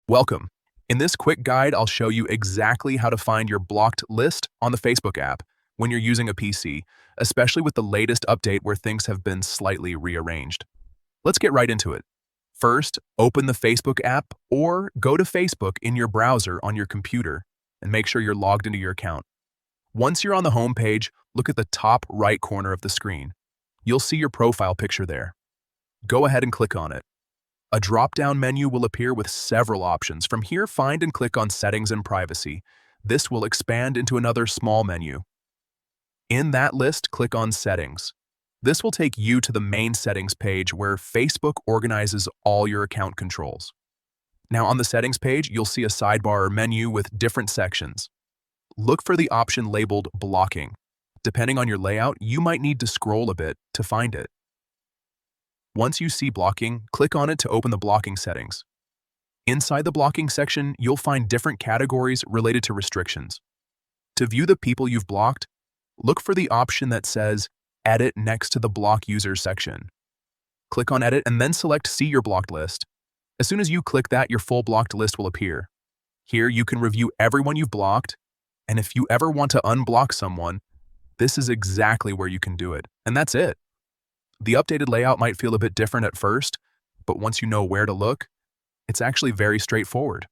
Welcome. In this quick guide, I'll show you exactly how to find your blocked list on the Facebook app when you're using a PC, especially with the latest update where things have been slightly rearranged. Let's get right into it. First, open the Facebook app or go to Facebook in your browser on your computer and make sure you're logged into your account. Once you're on the home page, look at the top right corner of the screen. You'll see your profile picture there. Go ahead and click on it. A drop-down menu will appear with several options. From here, find and click on Settings and Privacy. This will expand into another small menu. In that list, click on Settings. This will take you to the main settings page where Facebook organizes all your account controls. Now on the settings page, you'll see a sidebar or menu with different sections. Look for the option labeled Blocking. Depending on your layout, you might need to scroll a bit to find it. Once you see Blocking, click on it to open the blocking settings. Inside the blocking section, you'll find different categories related to restrictions. To view the people you've blocked, look for the option that says Edit next to the Block Users section. Click on Edit and then select See Your Blocked List. As soon as you click that, your full blocked list will appear. Here you can review everyone you've blocked, and if you ever want to unblock someone, this is exactly where you can do it. And that's it. The updated layout might feel a bit different at first, but once you know where to look, it's actually very straightforward.